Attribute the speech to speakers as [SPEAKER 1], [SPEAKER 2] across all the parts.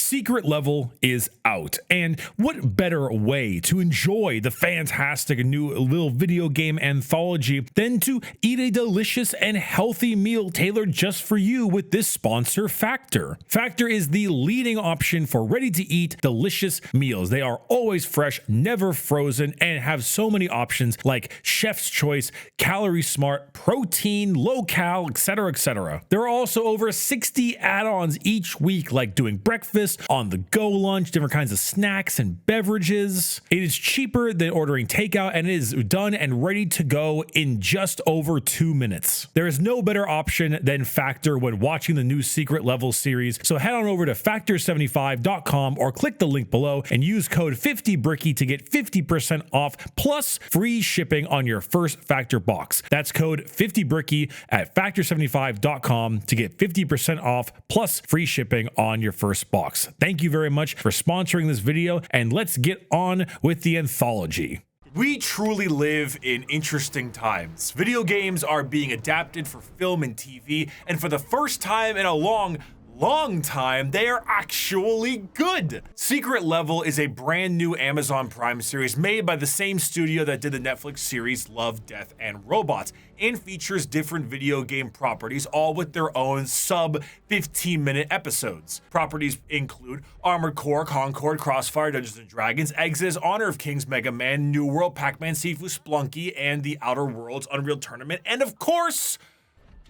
[SPEAKER 1] Secret Level is out, and what better way to enjoy the fantastic new little video game anthology than to eat a delicious and healthy meal tailored just for you with this sponsor, Factor. Factor is the leading option for ready-to-eat delicious meals. They are always fresh, never frozen, and have so many options like Chef's Choice, Calorie Smart, Protein, Low Cal, etc., etc. There are also over 60 add-ons each week, like doing breakfast, on-the-go lunch, different kinds of snacks and beverages. It is cheaper than ordering takeout, and it is done and ready to go in just over 2 minutes. There is no better option than Factor when watching the new Secret Level series, so head on over to factor75.com or click the link below and use code 50Bricky to get 50% off plus free shipping on your first Factor box. That's code 50Bricky at factor75.com to get 50% off plus free shipping on your first box. Thank you very much for sponsoring this video, and let's get on with the anthology. We truly live in interesting times. Video games are being adapted for film and TV, and for the first time in a long time, they are actually good. Secret Level is a brand new Amazon Prime series made by the same studio that did the Netflix series Love, Death, and Robots, and features different video game properties, all with their own sub 15-minute episodes. Properties include Armored Core, Concord, Crossfire, Dungeons & Dragons, Exodus, Honor of Kings, Mega Man, New World, Pac-Man, Sifu, Splunky, and the Outer Worlds Unreal Tournament, and of course,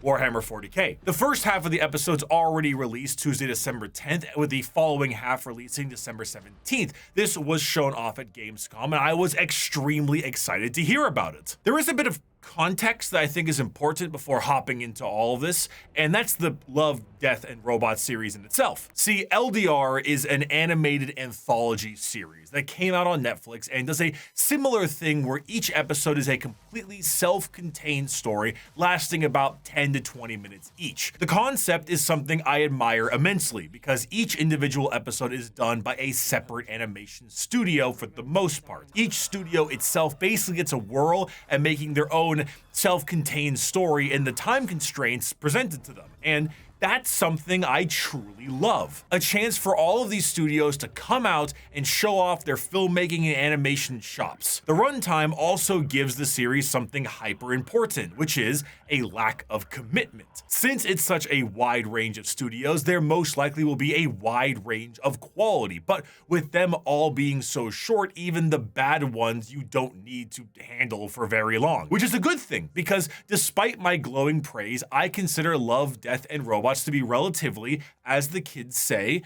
[SPEAKER 1] Warhammer 40k. The first half of the episode's already released Tuesday, December 10th, with the following half releasing December 17th. This was shown off at Gamescom, and I was extremely excited to hear about it. There is a bit of context that I think is important before hopping into all of this, and that's the Love, Death, and Robots series in itself. See, LDR is an animated anthology series that came out on Netflix and does a similar thing where each episode is a completely self-contained story lasting about 10 to 20 minutes each. The concept is something I admire immensely because each individual episode is done by a separate animation studio for the most part. Each studio itself basically gets a whirl at making their own self-contained story in the time constraints presented to them. And that's something I truly love. A chance for all of these studios to come out and show off their filmmaking and animation chops. The runtime also gives the series something hyper important, which is a lack of commitment. Since it's such a wide range of studios, there most likely will be a wide range of quality, but with them all being so short, even the bad ones you don't need to handle for very long, which is a good thing because despite my glowing praise, I consider Love, Death, and Robots to be relatively, as the kids say,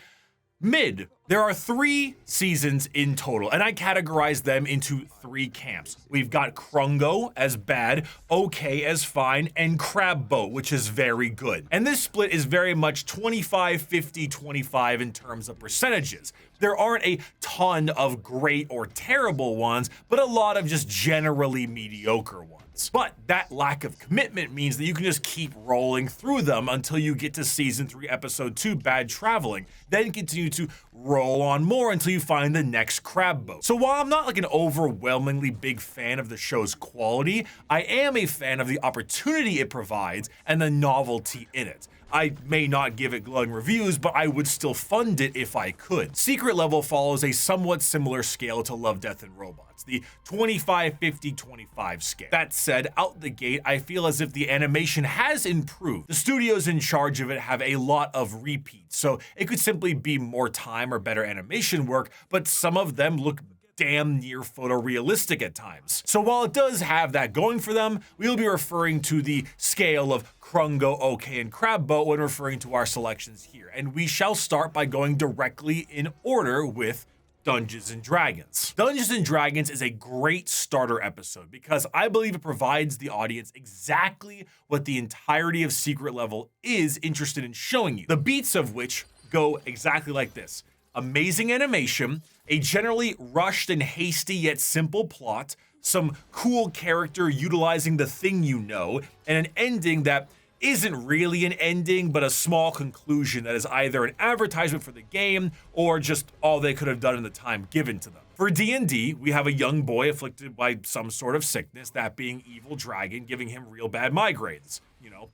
[SPEAKER 1] mid. There are 3 seasons in total, and I categorize them into 3 camps. We've got Krungo as bad, okay as fine, and Crab Boat, which is very good. And this split is very much 25, 50, 25 in terms of percentages. There aren't a ton of great or terrible ones, but a lot of just generally mediocre ones. But that lack of commitment means that you can just keep rolling through them until you get to season 3, episode 2, Bad Traveling, then continue to roll on more until you find the next Crab Boat. So while I'm not like an overwhelmingly big fan of the show's quality, I am a fan of the opportunity it provides and the novelty in it. I may not give it glowing reviews, but I would still fund it if I could. Secret Level follows a somewhat similar scale to Love, Death, and Robots, the 25, 50, 25 scale. That said, out the gate, I feel as if the animation has improved. The studios in charge of it have a lot of repeats, so it could simply be more time or better animation work, but some of them look damn near photorealistic at times. So while it does have that going for them, we'll be referring to the scale of Krungo, OK, and Crab Boat when referring to our selections here. And we shall start by going directly in order with Dungeons & Dragons. Dungeons & Dragons is a great starter episode because I believe it provides the audience exactly what the entirety of Secret Level is interested in showing you, the beats of which go exactly like this. Amazing animation, a generally rushed and hasty yet simple plot, some cool character utilizing the thing you know, and an ending that isn't really an ending, but a small conclusion that is either an advertisement for the game or just all they could have done in the time given to them. For D&D, we have a young boy afflicted by some sort of sickness, that being evil dragon, giving him real bad migraines.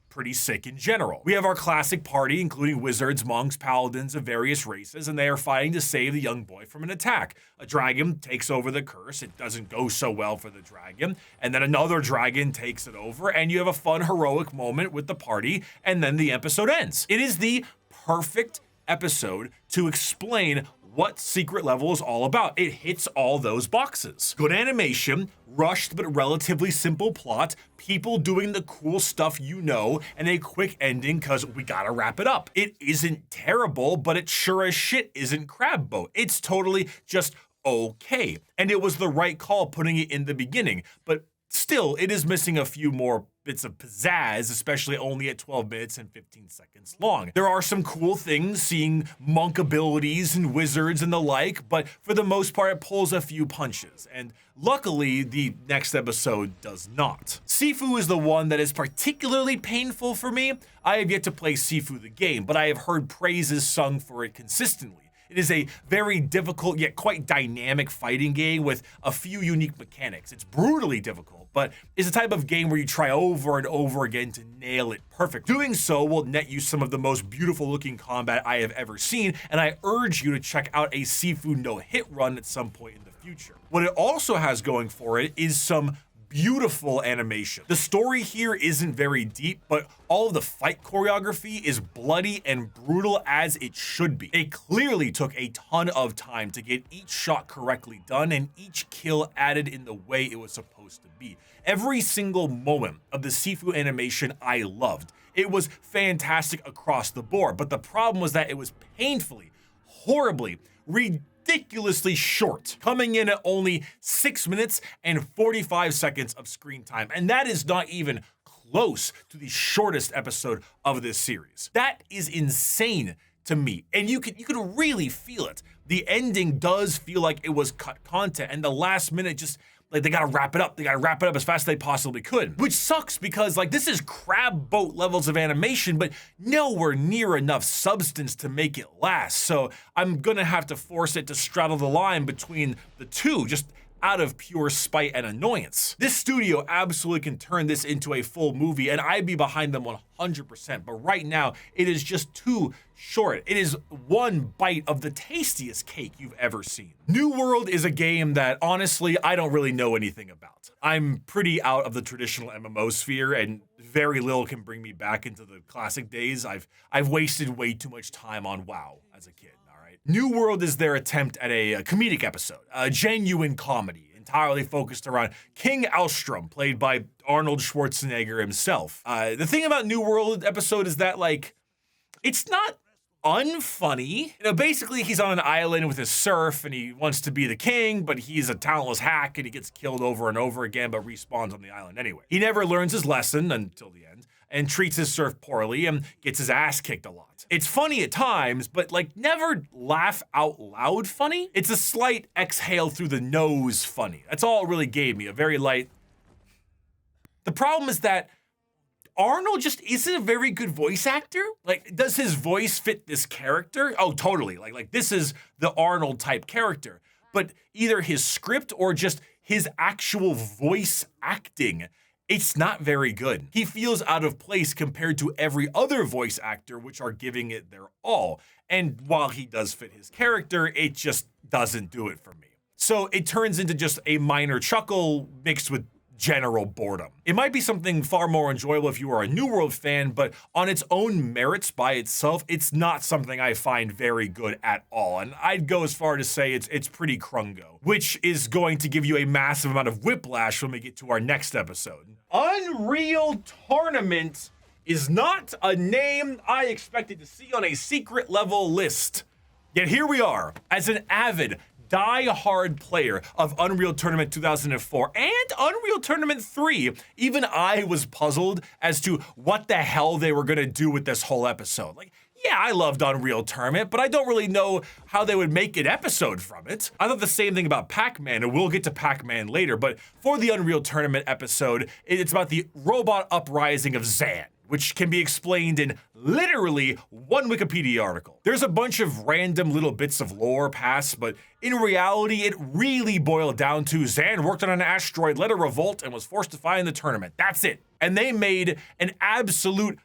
[SPEAKER 2] pretty sick in general. We have our classic party, including wizards, monks, paladins of various races, and they are fighting to save the young boy from an attack. A dragon takes over the curse. It doesn't go so well for the dragon, and then another dragon takes it over, and you have a fun, heroic moment with the party, and then the episode ends. It is the perfect episode to explain what Secret Level is all about. It hits all those boxes. Good animation, rushed but relatively simple plot, people doing the cool stuff and a quick ending because we gotta wrap it up. It isn't terrible, but it sure as shit isn't Crab Boat. It's totally just okay. And it was the right call putting it in the beginning, but still, it is missing a few more bits of pizzazz, especially only at 12 minutes and 15 seconds long. There are some cool things, seeing monk abilities and wizards and the like, but for the most part, it pulls a few punches. And luckily, the next episode does not. Sifu is the one that is particularly painful for me. I have yet to play Sifu the game, but I have heard praises sung for it consistently. It is a very difficult yet quite dynamic fighting game with a few unique mechanics. It's brutally difficult, but it's a type of game where you try over and over again to nail it perfectly. Doing so will net you some of the most beautiful looking combat I have ever seen, and I urge you to check out a Sifu no-hit run at some point in the future. What it also has going for it is some beautiful animation. The story here isn't very deep, but all of the fight choreography is bloody and brutal as it should be. It clearly took a ton of time to get each shot correctly done and each kill added in the way it was supposed to be. Every single moment of the Sifu animation I loved. It was fantastic across the board, but the problem was that it was painfully, horribly, ridiculously short, coming in at only 6 minutes and 45 seconds of screen time. And that is not even close to the shortest episode of this series. That is insane to me. And you could really feel it. The ending does feel like it was cut content, and the last minute just like they gotta wrap it up. They gotta wrap it up as fast as they possibly could, which sucks because like this is Crab Boat levels of animation, but nowhere near enough substance to make it last. So I'm gonna have to force it to straddle the line between the two, just out of pure spite and annoyance. This studio absolutely can turn this into a full movie, and I'd be behind them 100%, but right now it is just too short. It is one bite of the tastiest cake you've ever seen. New World is a game that honestly I don't really know anything about. I'm pretty out of the traditional MMO sphere, and very little can bring me back into the classic days. I've wasted way too much time on WoW as a kid. New World is their attempt at a comedic episode, a genuine comedy, entirely focused around King Alstrom, played by Arnold Schwarzenegger himself. The thing about New World episode is that, like, it's not unfunny. Basically, he's on an island with his serf, and he wants to be the king, but he's a talentless hack, and he gets killed over and over again, but respawns on the island anyway. He never learns his lesson until the end, and treats his serf poorly and gets his ass kicked a lot. It's funny at times, but like never laugh out loud funny. It's a slight exhale through the nose funny. That's all it really gave me, a very light. The problem is that Arnold just isn't a very good voice actor. Like, does his voice fit this character? Oh, totally. Like this is the Arnold type character, but either his script or just his actual voice acting, it's not very good. He feels out of place compared to every other voice actor, which are giving it their all. And while he does fit his character, it just doesn't do it for me. So it turns into just a minor chuckle mixed with general boredom. It might be something far more enjoyable if you are a New World fan, but on its own merits by itself, it's not something I find very good at all. And I'd go as far to say it's pretty crungo, which is going to give you a massive amount of whiplash when we get to our next episode. Unreal Tournament is not a name I expected to see on a secret level list. Yet here we are, as an avid die-hard player of Unreal Tournament 2004 and Unreal Tournament 3, even I was puzzled as to what the hell they were gonna do with this whole episode. Like, yeah, I loved Unreal Tournament, but I don't really know how they would make an episode from it. I thought the same thing about Pac-Man, and we'll get to Pac-Man later, but for the Unreal Tournament episode, it's about the robot uprising of Zan, which can be explained in literally one Wikipedia article. There's a bunch of random little bits of lore passed, but in reality, it really boiled down to Zan worked on an asteroid, led a revolt, and was forced to fight in the tournament. That's it. And they made an absolute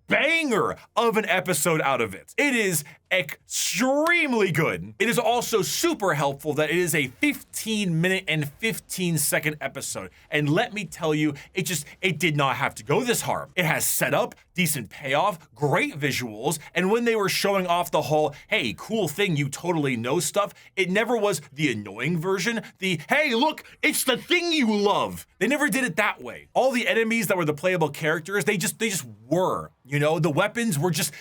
[SPEAKER 2] banger of an episode out of it. It is extremely good. It is also super helpful that it is a 15-minute and 15-second episode. And let me tell you, it did not have to go this hard. It has setup, decent payoff, great visuals, and when they were showing off the whole, hey, cool thing, you totally know stuff, it never was the annoying version, the, hey, look, it's the thing you love. They never did it that way. All the enemies that were the playable characters, they just were, you know, the weapons were just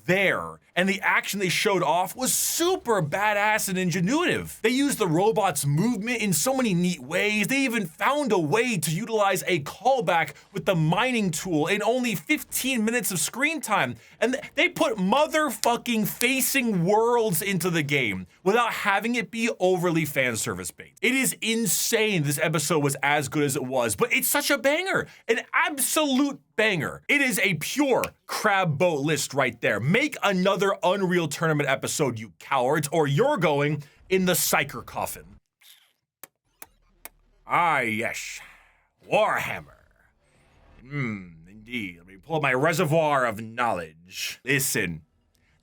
[SPEAKER 2] there. And the action they showed off was super badass and ingenuitive. They used the robot's movement in so many neat ways. They even found a way to utilize a callback with the mining tool in only 15 minutes of screen time. And they put motherfucking facing worlds into the game without having it be overly fan service bait. It is insane this episode was as good as it was, but it's such a banger, an absolute banger. It is a pure crab boat list right there. Make another Unreal Tournament episode, you cowards, or you're going in the Psyker coffin. Ah, yes. Warhammer. Indeed. Let me pull up my reservoir of knowledge. Listen,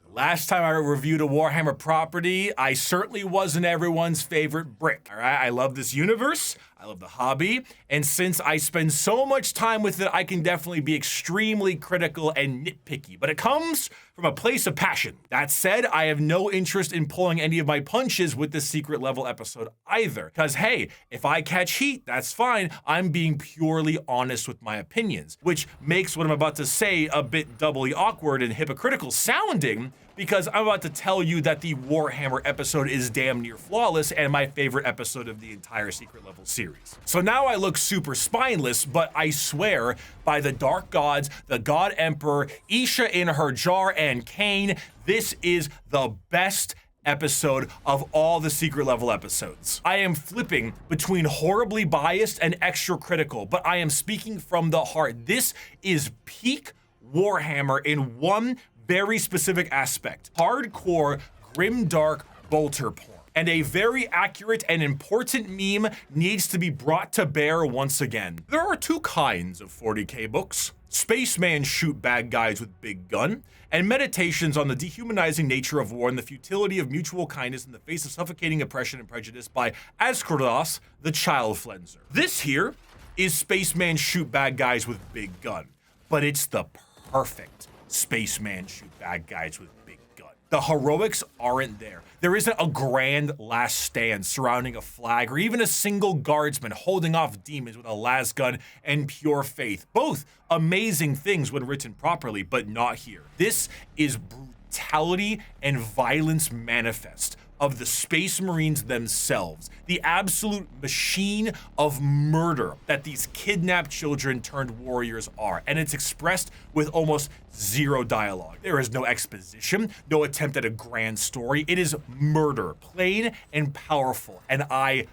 [SPEAKER 2] the last time I reviewed a Warhammer property, I certainly wasn't everyone's favorite brick. All right, I love this universe. I love the hobby, and since I spend so much time with it, I can definitely be extremely critical and nitpicky, but it comes from a place of passion. That said, I have no interest in pulling any of my punches with this secret level episode either, because hey, if I catch heat, that's fine. I'm being purely honest with my opinions, which makes what I'm about to say a bit doubly awkward and hypocritical sounding, because I'm about to tell you that the Warhammer episode is damn near flawless and my favorite episode of the entire secret level series. So now I look super spineless, but I swear by the Dark Gods, the God Emperor, Isha in her jar, and Cain, this is the best episode of all the secret level episodes. I am flipping between horribly biased and extra critical, but I am speaking from the heart. This is peak Warhammer in one very specific aspect. Hardcore, grimdark bolter porn. And a very accurate and important meme needs to be brought to bear once again. There are two kinds of 40k books. Spaceman shoot bad guys with big gun, and meditations on the dehumanizing nature of war and the futility of mutual kindness in the face of suffocating oppression and prejudice by Astartes, the Child Flenser. This here is Spaceman shoot bad guys with big gun, but it's the perfect Spaceman shoot bad guys with big gun. The heroics aren't there. There isn't a grand last stand surrounding a flag or even a single guardsman holding off demons with a las gun and pure faith. Both amazing things when written properly, but not here. This is brutality and violence manifest of the Space Marines themselves, the absolute machine of murder that these kidnapped children turned warriors are, and it's expressed with almost zero dialogue. There is no exposition, no attempt at a grand story. It is murder, plain and powerful, and I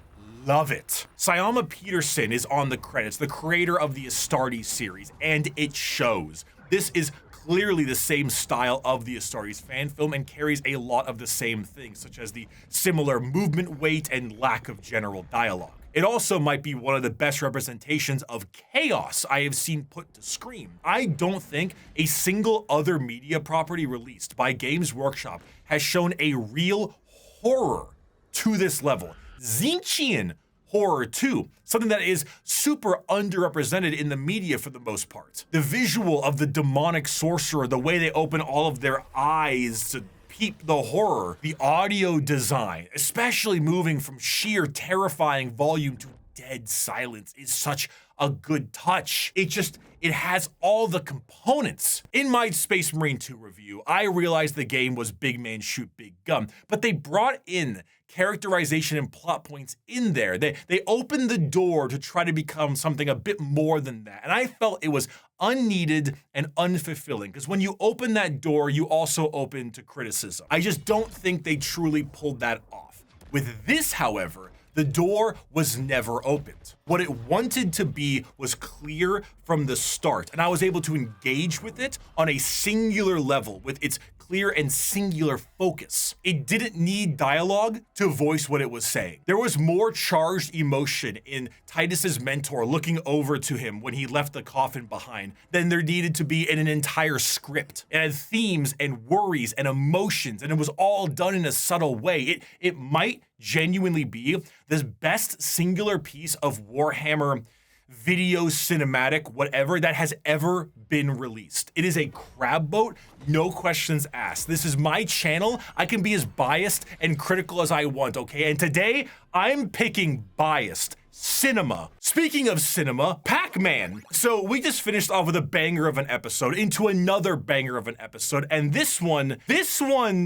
[SPEAKER 2] love it. Syama Peterson is on the credits, the creator of the Astartes series, and it shows. This is clearly the same style of the Astartes fan film and carries a lot of the same things, such as the similar movement weight and lack of general dialogue. It also might be one of the best representations of chaos I have seen put to screen. I don't think a single other media property released by Games Workshop has shown a real horror to this level. Zinchian horror too, something that is super underrepresented in the media for the most part. The visual of the demonic sorcerer, the way they open all of their eyes to peep the horror, the audio design, especially moving from sheer terrifying volume to dead silence, is such a good touch. It has all the components. In my Space Marine 2 review, I realized the game was big man shoot big gun, but they brought in characterization and plot points in there. They opened the door to try to become something a bit more than that. And I felt it was unneeded and unfulfilling, because when you open that door, you also open to criticism. I just don't think they truly pulled that off. With this, however, The door was never opened. What it wanted to be was clear from the start, and I was able to engage with it on a singular level with its clear and singular focus. It didn't need dialogue to voice what it was saying. There was more charged emotion in Titus's mentor looking over to him when he left the coffin behind than there needed to be in an entire script. It had themes and worries and emotions, and it was all done in a subtle way. It might genuinely be the best singular piece of Warhammer video, cinematic, whatever, that has ever been released. It is a crab boat, no questions asked. This is my channel. I can be as biased and critical as I want, okay? And today, I'm picking biased cinema. Speaking of cinema, Pac-Man. So we just finished off with a banger of an episode into another banger of an episode, and this one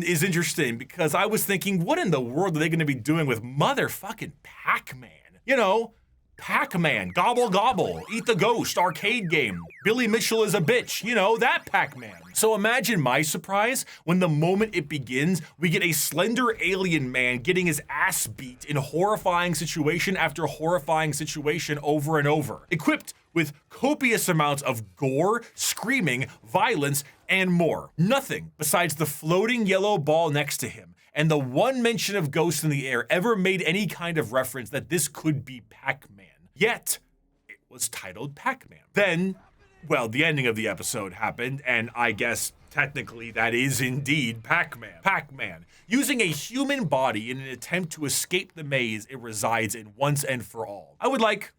[SPEAKER 2] is interesting because I was thinking, what in the world are they gonna be doing with motherfucking Pac-Man? You know, Pac-Man, gobble gobble, eat the ghost, arcade game, Billy Mitchell is a bitch, you know, that Pac-Man. So imagine my surprise when the moment it begins, we get a slender alien man getting his ass beat in horrifying situation after horrifying situation over and over, equipped with copious amounts of gore, screaming, violence, and more. Nothing besides the floating yellow ball next to him and the one mention of ghosts in the air ever made any kind of reference that this could be Pac-Man. Yet, it was titled Pac-Man. Then, well, the ending of the episode happened, and I guess technically that is indeed Pac-Man. Pac-Man, using a human body in an attempt to escape the maze it resides in once and for all. I would like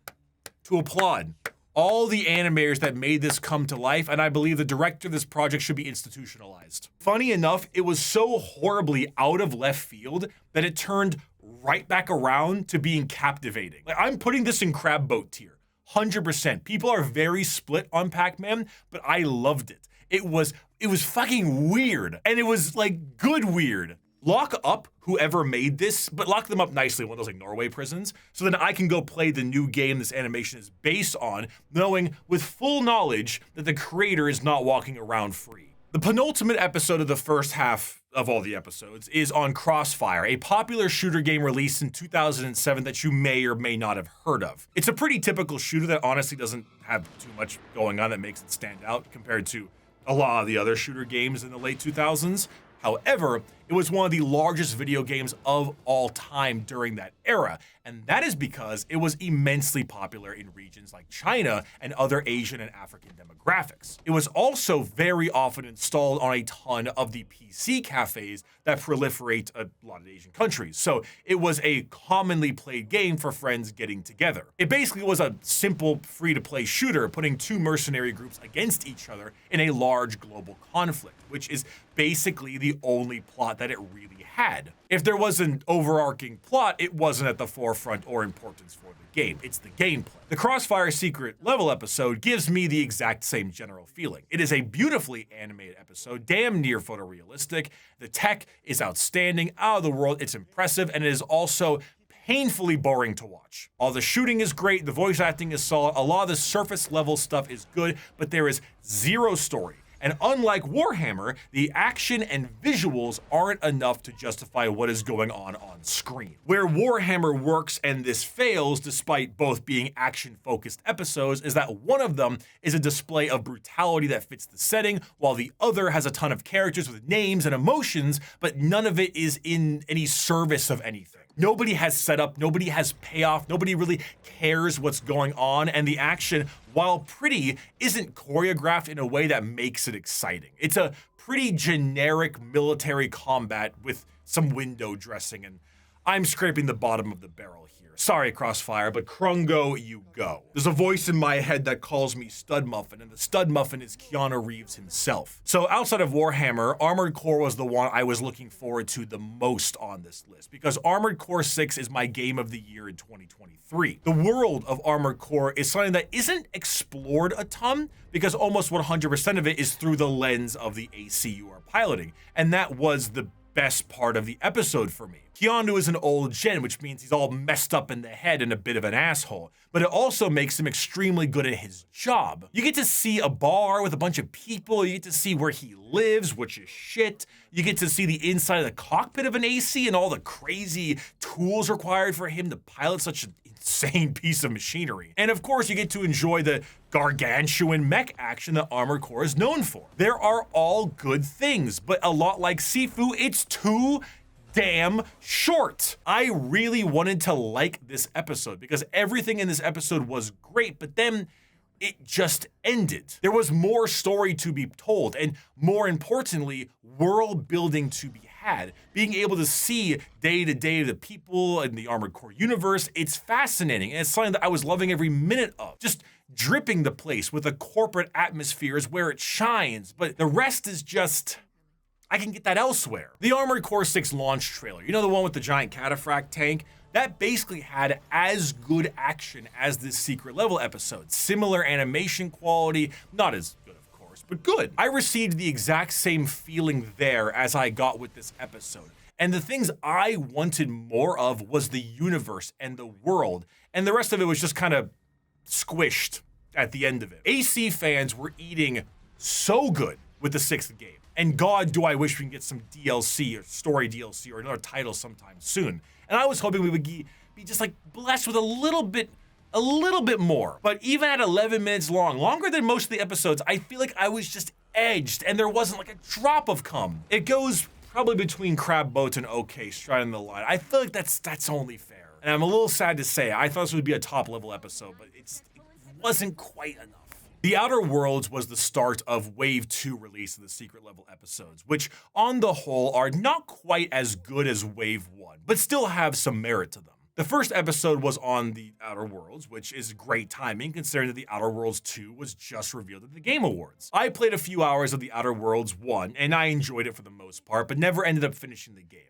[SPEAKER 2] to applaud all the animators that made this come to life, and I believe the director of this project should be institutionalized. Funny enough, it was so horribly out of left field that it turned right back around to being captivating. Like, I'm putting this in crab boat tier, 100%. People are very split on Pac-Man, but I loved it. It was fucking weird, and it was like good weird. Lock up whoever made this, but lock them up nicely in one of those like Norway prisons, so then I can go play the new game this animation is based on, knowing with full knowledge that the creator is not walking around free. The penultimate episode of the first half of all the episodes is on Crossfire, a popular shooter game released in 2007 that you may or may not have heard of. It's a pretty typical shooter that honestly doesn't have too much going on that makes it stand out compared to a lot of the other shooter games in the late 2000s. However, it was one of the largest video games of all time during that era, and that is because it was immensely popular in regions like China and other Asian and African demographics. It was also very often installed on a ton of the PC cafes that proliferate a lot of Asian countries, so it was a commonly played game for friends getting together. It basically was a simple free-to-play shooter putting two mercenary groups against each other in a large global conflict, which is basically the only plot that it really had. If there was an overarching plot, it wasn't at the forefront or importance for the game. It's the gameplay. The Crossfire Secret Level episode gives me the exact same general feeling. It is a beautifully animated episode, damn near photorealistic. The tech is outstanding, out of the world, it's impressive, and it is also painfully boring to watch. All the shooting is great, the voice acting is solid, a lot of the surface level stuff is good, but there is zero story. And unlike Warhammer, the action and visuals aren't enough to justify what is going on screen. Where Warhammer works and this fails, despite both being action-focused episodes, is that one of them is a display of brutality that fits the setting, while the other has a ton of characters with names and emotions, but none of it is in any service of anything. Nobody has setup, nobody has payoff, nobody really cares what's going on, and the action, while pretty, isn't choreographed in a way that makes it exciting. It's a pretty generic military combat with some window dressing, and I'm scraping the bottom of the barrel here. Sorry, Crossfire, but Krungo, you go. There's a voice in my head that calls me Stud Muffin, and the Stud Muffin is Keanu Reeves himself. So outside of Warhammer, Armored Core was the one I was looking forward to the most on this list, because Armored Core 6 is my game of the year in 2023. The world of Armored Core is something that isn't explored a ton, because almost 100% of it is through the lens of the AC you are piloting, and that was the best part of the episode for me. Keanu is an old gen, which means he's all messed up in the head and a bit of an asshole, but it also makes him extremely good at his job. You get to see a bar with a bunch of people, you get to see where he lives, which is shit. You get to see the inside of the cockpit of an AC and all the crazy tools required for him to pilot such an insane piece of machinery. And of course, you get to enjoy the gargantuan mech action that Armored Core is known for. There are all good things, but a lot like Sifu, it's too damn short. I really wanted to like this episode because everything in this episode was great, but then it just ended. There was more story to be told, and more importantly, world building to be had. Being able to see day to day the people in the Armored Core universe, it's fascinating, and it's something that I was loving every minute of. Just dripping the place with a corporate atmosphere is where it shines, but the rest is just, I can get that elsewhere. The Armored Core 6 launch trailer, you know, the one with the giant cataphract tank? That basically had as good action as this secret level episode. Similar animation quality, not as good of course, but good. I received the exact same feeling there as I got with this episode. And the things I wanted more of was the universe and the world, and the rest of it was just kind of squished at the end of it. AC fans were eating so good with the 6th game. And God, do I wish we can get some DLC or story DLC or another title sometime soon. And I was hoping we would be just like blessed with a little bit more. But even at 11 minutes long, longer than most of the episodes, I feel like I was just edged and there wasn't like a drop of cum. It goes probably between crab boats and okay, striding the line. I feel like that's only fair. And I'm a little sad to say, I thought this would be a top level episode, but it wasn't quite enough. The Outer Worlds was the start of Wave 2 release of the secret level episodes, which on the whole are not quite as good as Wave 1, but still have some merit to them. The first episode was on the Outer Worlds, which is great timing considering that the Outer Worlds 2 was just revealed at the Game Awards. I played a few hours of the Outer Worlds 1, and I enjoyed it for the most part, but never ended up finishing the game.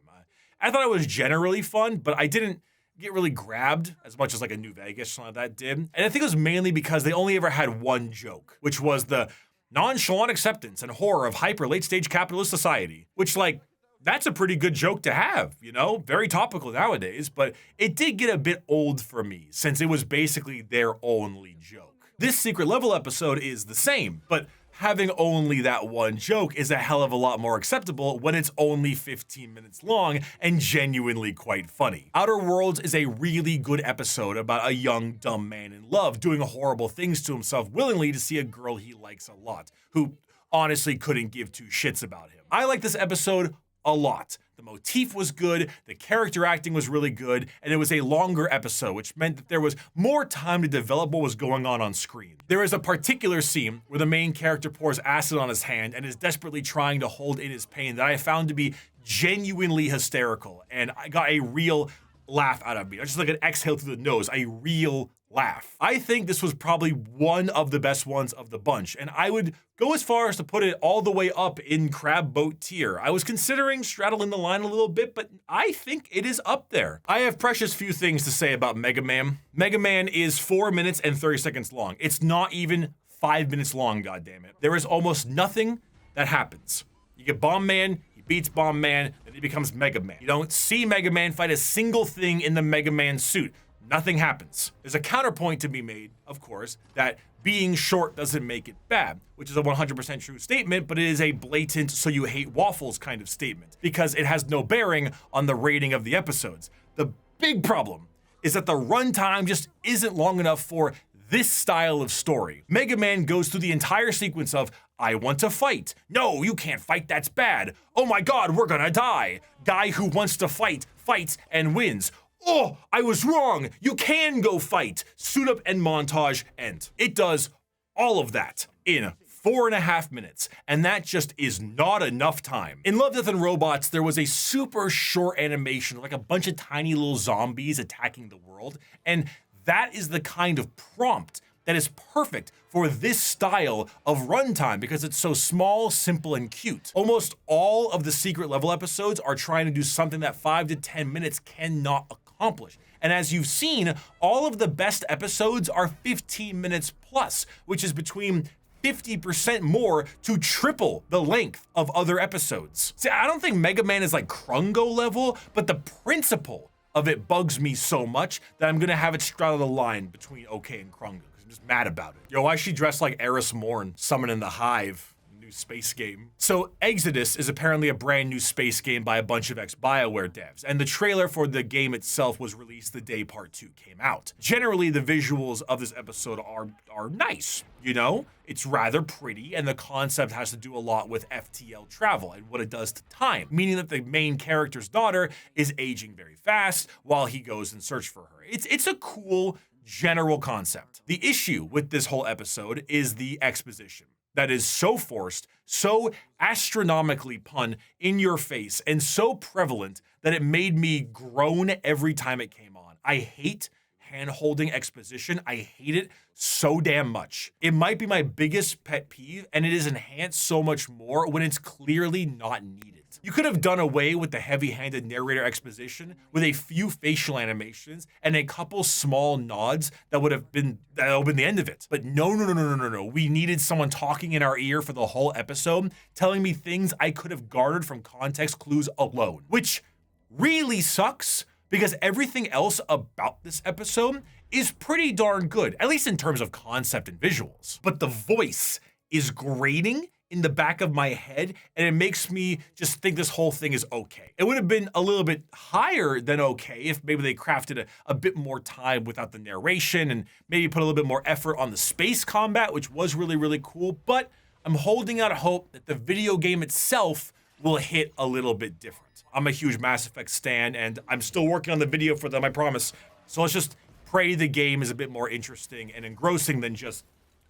[SPEAKER 2] I thought it was generally fun, but I didn't get really grabbed as much as like a New Vegas or something like that did. And I think it was mainly because they only ever had one joke, which was the nonchalant acceptance and horror of hyper late stage capitalist society, which like, that's a pretty good joke to have, you know, very topical nowadays, but it did get a bit old for me since it was basically their only joke. This secret level episode is the same, but having only that one joke is a hell of a lot more acceptable when it's only 15 minutes long and genuinely quite funny. Outer Worlds is a really good episode about a young, dumb man in love doing horrible things to himself willingly to see a girl he likes a lot, who honestly couldn't give two shits about him. I like this episode a lot. The motif was good, the character acting was really good, and it was a longer episode, which meant that there was more time to develop what was going on screen. There is a particular scene where the main character pours acid on his hand and is desperately trying to hold in his pain that I found to be genuinely hysterical, and I got a real laugh out of me. I just like an exhale through the nose, a real laugh. I think this was probably one of the best ones of the bunch, and I would go as far as to put it all the way up in crab boat tier. I was considering straddling the line a little bit, but I think it is up there. I have precious few things to say about Mega Man. Mega Man is 4 minutes and 30 seconds long. It's not even 5 minutes long, goddammit. There is almost nothing that happens. You get Bomb Man, he beats Bomb Man, then he becomes Mega Man. You don't see Mega Man fight a single thing in the Mega Man suit. Nothing happens. There's a counterpoint to be made, of course, that being short doesn't make it bad, which is a 100% true statement, but it is a blatant so you hate waffles kind of statement because it has no bearing on the rating of the episodes. The big problem is that the runtime just isn't long enough for this style of story. Mega Man goes through the entire sequence of, I want to fight. No, you can't fight, that's bad. Oh my God, we're gonna die. Guy who wants to fight, fights and wins. Oh, I was wrong. You can go fight. Suit up and montage end. It does all of that in 4.5 minutes, and that just is not enough time. In Love, Death, and Robots, there was a super short animation, like a bunch of tiny little zombies attacking the world, and that is the kind of prompt that is perfect for this style of runtime because it's so small, simple, and cute. Almost all of the secret level episodes are trying to do something that 5 to 10 minutes cannot accomplish. And as you've seen, all of the best episodes are 15 minutes plus, which is between 50% more to triple the length of other episodes. See, I don't think Mega Man is like Krungo level, but the principle of it bugs me so much that I'm gonna have it straddle the line between OK and Krungo, because I'm just mad about it. Yo, why is she dressed like Eris Morn, summoning the Hive? New space game. So Exodus is apparently a brand new space game by a bunch of ex-BioWare devs, and the trailer for the game itself was released the day part 2 came out. Generally, the visuals of this episode are nice, you know? It's rather pretty, and the concept has to do a lot with FTL travel and what it does to time, meaning that the main character's daughter is aging very fast while he goes in search for her. It's a cool general concept. The issue with this whole episode is the exposition that is so forced, so astronomically pun in your face, and so prevalent that it made me groan every time it came on. I hate hand-holding exposition. I hate it so damn much. It might be my biggest pet peeve, and it is enhanced so much more when it's clearly not needed. You could have done away with the heavy-handed narrator exposition with a few facial animations and a couple small nods that would have been the end of it. But no. We needed someone talking in our ear for the whole episode, telling me things I could have garnered from context clues alone, which really sucks because everything else about this episode is pretty darn good, at least in terms of concept and visuals. But the voice is grating in the back of my head, and it makes me just think this whole thing is okay. It would have been a little bit higher than okay if maybe they crafted a bit more time without the narration and maybe put a little bit more effort on the space combat, which was really, really cool. But I'm holding out hope that the video game itself will hit a little bit different. I'm a huge Mass Effect stan, and I'm still working on the video for them, I promise. So let's just pray the game is a bit more interesting and engrossing than just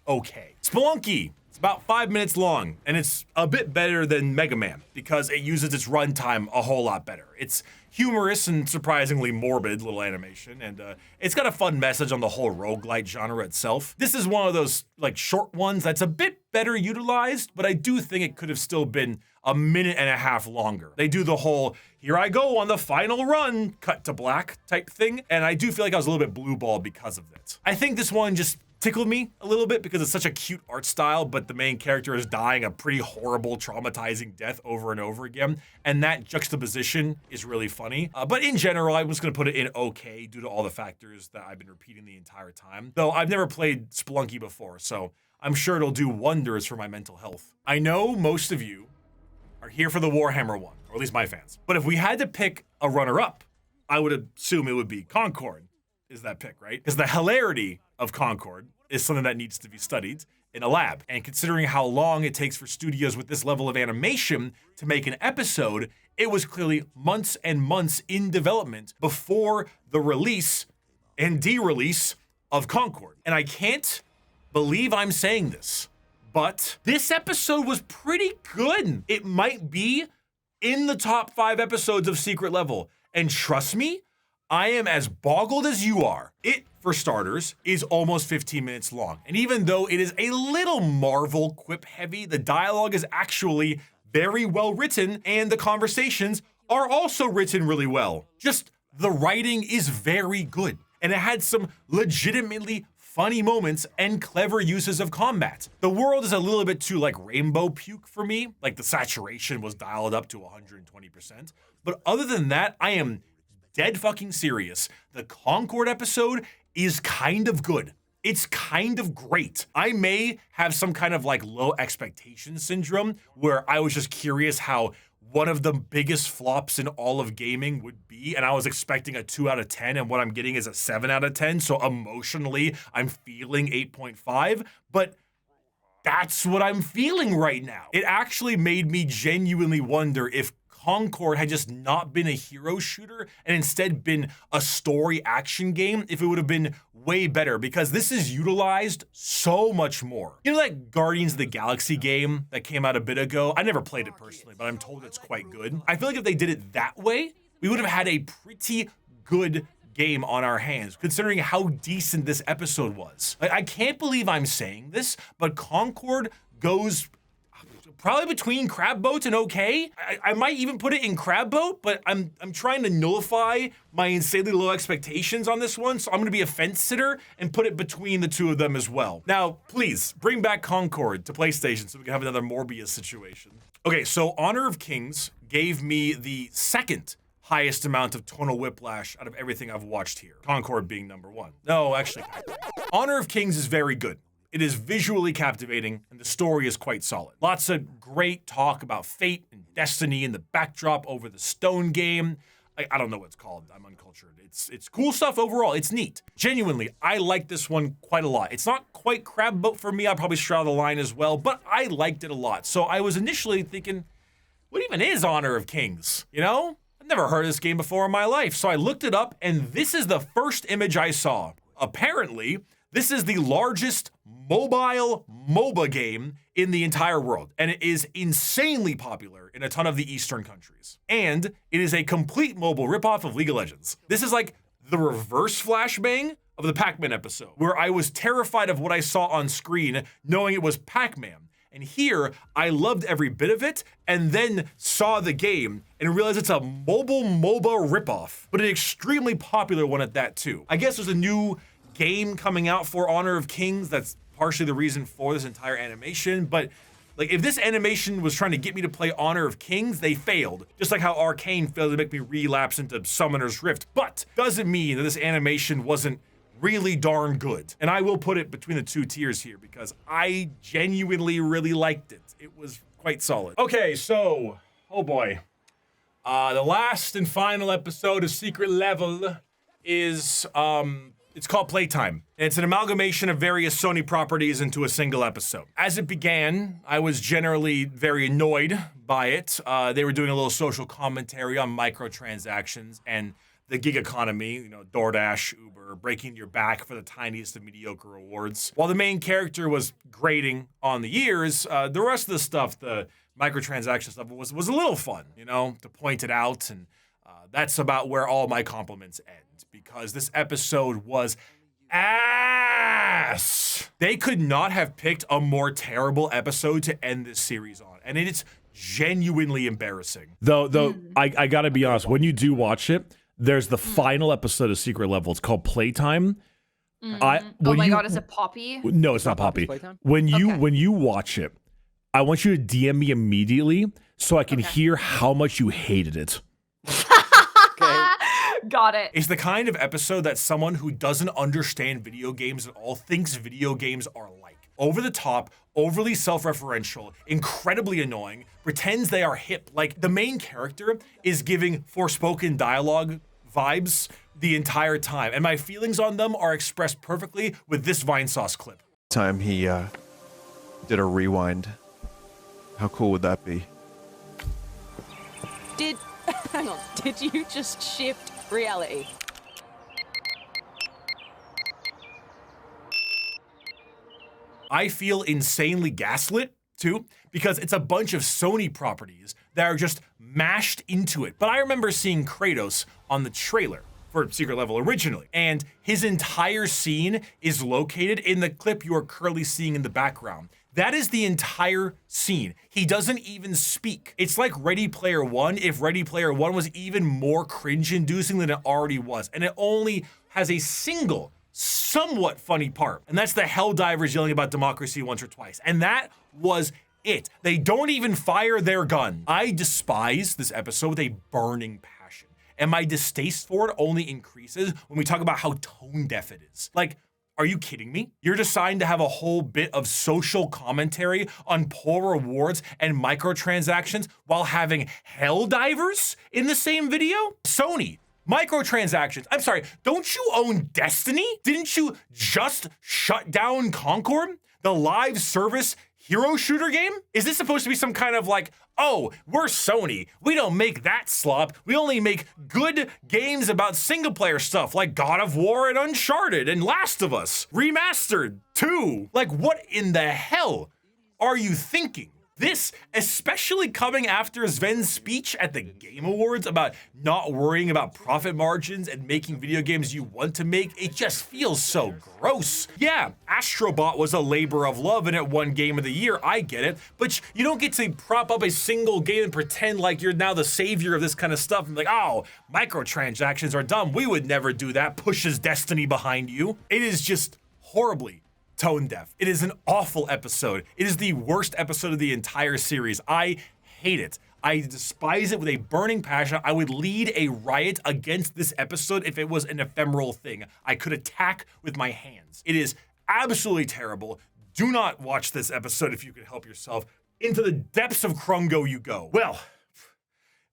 [SPEAKER 2] okay. Spelunky. It's about 5 minutes long, and it's a bit better than Mega Man because it uses its runtime a whole lot better. It's humorous and surprisingly morbid little animation, and it's got a fun message on the whole roguelite genre itself. This is one of those like short ones that's a bit better utilized, but I do think it could have still been a minute and a half longer. They do the whole, here I go on the final run, cut to black type thing, and I do feel like I was a little bit blue ball because of it. I think this one just tickled me a little bit because it's such a cute art style, but the main character is dying a pretty horrible, traumatizing death over and over again, and that juxtaposition is really funny. But in general, I'm just gonna put it in okay due to all the factors that I've been repeating the entire time. Though I've never played Spelunky before, so I'm sure it'll do wonders for my mental health. I know most of you are here for the Warhammer one, or at least my fans. But if we had to pick a runner-up, I would assume it would be Concord is that pick, right? Because the hilarity of Concord is something that needs to be studied in a lab. And considering how long it takes for studios with this level of animation to make an episode, it was clearly months and months in development before the release and de-release of Concord. And I can't believe I'm saying this, but this episode was pretty good. It might be in the top 5 episodes of Secret Level. And trust me, I am as boggled as you are. It, for starters, is almost 15 minutes long. And even though it is a little Marvel quip heavy, the dialogue is actually very well written and the conversations are also written really well. Just the writing is very good. And it had some legitimately funny moments and clever uses of combat. The world is a little bit too like rainbow puke for me. Like the saturation was dialed up to 120%. But other than that, I am dead fucking serious. The Concord episode is kind of good. It's kind of great. I may have some kind of like low expectation syndrome where I was just curious how one of the biggest flops in all of gaming would be, and I was expecting a 2 out of 10, and what I'm getting is a 7 out of 10, so emotionally, I'm feeling 8.5, but that's what I'm feeling right now. It actually made me genuinely wonder if Concord had just not been a hero shooter and instead been a story action game, if it would have been way better, because this is utilized so much more. You know that Guardians of the Galaxy game that came out a bit ago? I never played it personally, but I'm told it's quite good. I feel like if they did it that way, we would have had a pretty good game on our hands, considering how decent this episode was. Like, I can't believe I'm saying this, but Concord goes probably between Crab Boat and okay. I might even put it in Crab Boat, but I'm trying to nullify my insanely low expectations on this one, so I'm gonna be a fence sitter and put it between the two of them as well. Now, please, bring back Concord to PlayStation so we can have another Morbius situation. Okay, so Honor of Kings gave me the second highest amount of tonal whiplash out of everything I've watched here. Concord being number one. No, actually, Honor of Kings is very good. It is visually captivating, and the story is quite solid. Lots of great talk about fate and destiny and the backdrop over the stone game. I don't know what it's called. I'm uncultured. It's cool stuff overall. It's neat. Genuinely, I like this one quite a lot. It's not quite Crab Boat for me. I'll probably straddle the line as well, but I liked it a lot. So I was initially thinking, what even is Honor of Kings? You know? I've never heard of this game before in my life. So I looked it up, and this is the first image I saw. Apparently, this is the largest mobile MOBA game in the entire world, and it is insanely popular in a ton of the Eastern countries. And it is a complete mobile ripoff of League of Legends. This is like the reverse flashbang of the Pac-Man episode, where I was terrified of what I saw on screen, knowing it was Pac-Man. And here, I loved every bit of it, and then saw the game and realized it's a mobile MOBA ripoff, but an extremely popular one at that too. I guess there's a new game coming out for Honor of Kings that's partially the reason for this entire animation, but like if this animation was trying to get me to play Honor of Kings, they failed. Just like how Arcane failed to make me relapse into Summoner's Rift, but doesn't mean that this animation wasn't really darn good. And I will put it between the two tiers here because I genuinely really liked it. It was quite solid. Okay, so, oh boy. The last and final episode of Secret Level is, it's called Playtime. And it's an amalgamation of various Sony properties into a single episode. As it began, I was generally very annoyed by it. They were doing a little social commentary on microtransactions and the gig economy, you know, DoorDash, Uber, breaking your back for the tiniest of mediocre rewards. While the main character was grading on the years, the rest of the stuff, the microtransaction stuff, was a little fun, you know, to point it out. And that's about where all my compliments end, because this episode was ass. They could not have picked a more terrible episode to end this series on, and it's genuinely embarrassing.
[SPEAKER 1] Though I gotta be honest, when you do watch it, there's the final episode of Secret Level. It's called Playtime.
[SPEAKER 3] Oh my god, is it Poppy?
[SPEAKER 1] No, it's not Poppy. When you watch it, I want you to DM me immediately so I can hear how much you hated it.
[SPEAKER 3] Got it.
[SPEAKER 2] It's the kind of episode that someone who doesn't understand video games at all thinks video games are like. Over the top, overly self-referential, incredibly annoying, pretends they are hip. Like, the main character is giving Forspoken dialogue vibes the entire time, and my feelings on them are expressed perfectly with this Vinesauce clip.
[SPEAKER 4] Time he did a rewind. How cool would that be?
[SPEAKER 5] Hang on, did you just shift reality?
[SPEAKER 2] I feel insanely gaslit, too, because it's a bunch of Sony properties that are just mashed into it. But I remember seeing Kratos on the trailer for Secret Level originally, and his entire scene is located in the clip you are currently seeing in the background. That is the entire scene. He doesn't even speak. It's like Ready Player One if Ready Player One was even more cringe-inducing than it already was. And it only has a single, somewhat funny part. And that's the Helldivers yelling about democracy once or twice. And that was it. They don't even fire their gun. I despise this episode with a burning passion. And my distaste for it only increases when we talk about how tone deaf it is. Like, are you kidding me? You're deciding to have a whole bit of social commentary on poor rewards and microtransactions while having Helldivers in the same video? Sony, microtransactions. I'm sorry, don't you own Destiny? Didn't you just shut down Concord, the live service hero shooter game? Is this supposed to be some kind of like, oh, we're Sony, we don't make that slop, we only make good games about single player stuff like God of War and Uncharted and Last of Us Remastered 2? Like, what in the hell are you thinking? This, especially coming after Sven's speech at the Game Awards about not worrying about profit margins and making video games you want to make, it just feels so gross. Yeah, Astrobot was a labor of love and it won Game of the Year, I get it, but you don't get to prop up a single game and pretend like you're now the savior of this kind of stuff and be like, oh, microtransactions are dumb, we would never do that, pushes Destiny behind you. It is just horribly tone deaf. It is an awful episode. It is the worst episode of the entire series. I hate it. I despise it with a burning passion. I would lead a riot against this episode if it was an ephemeral thing I could attack with my hands. It is absolutely terrible. Do not watch this episode if you can help yourself. Into the depths of Krungo you go. Well,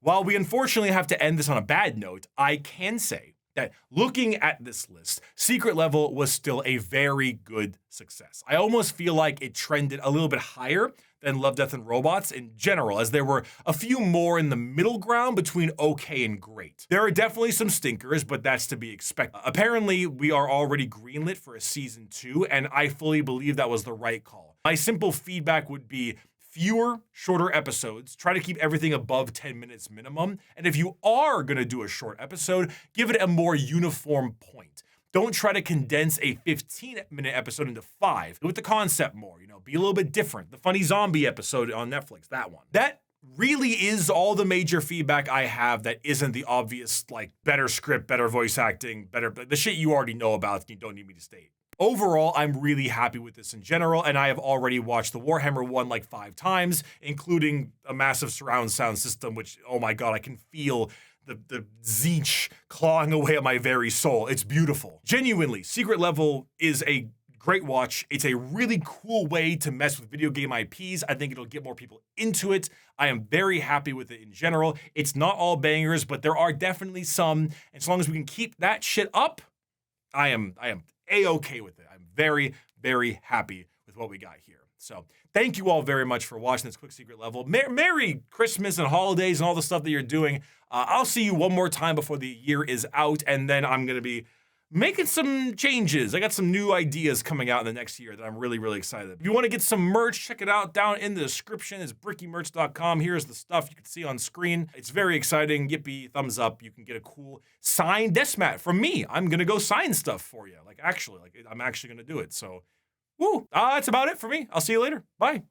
[SPEAKER 2] while we unfortunately have to end this on a bad note, I can say that looking at this list, Secret Level was still a very good success. I almost feel like it trended a little bit higher than Love, Death, and Robots in general, as there were a few more in the middle ground between okay and great. There are definitely some stinkers, but that's to be expected. Apparently, we are already greenlit for a season 2, and I fully believe that was the right call. My simple feedback would be fewer, shorter episodes. Try to keep everything above 10 minutes minimum. And if you are gonna do a short episode, give it a more uniform point. Don't try to condense a 15-minute episode into 5. Go with the concept more, be a little bit different. The funny zombie episode on Netflix, that one. That really is all the major feedback I have that isn't the obvious, like, better script, better voice acting, the shit you already know about and you don't need me to state. Overall, I'm really happy with this in general, and I have already watched the Warhammer one like 5 times, including a massive surround sound system, which, oh my god, I can feel the Zeech clawing away at my very soul. It's beautiful. Genuinely, Secret Level is a great watch. It's a really cool way to mess with video game IPs. I think it'll get more people into it. I am very happy with it in general. It's not all bangers, but there are definitely some. As long as we can keep that shit up, I am A-okay with it. I'm very, very happy with what we got here. So thank you all very much for watching this quick Secret Level. Merry Christmas and holidays and all the stuff that you're doing. I'll see you one more time before the year is out, and then I'm going to be making some changes. I got some new ideas coming out in the next year that I'm really, really excited. If you want to get some merch, check it out down in the description. It's brickymerch.com. Here's the stuff you can see on screen. It's very exciting. Yippee, thumbs up. You can get a cool signed desk mat from me. I'm going to go sign stuff for you. I'm actually going to do it. So, woo, that's about it for me. I'll see you later. Bye.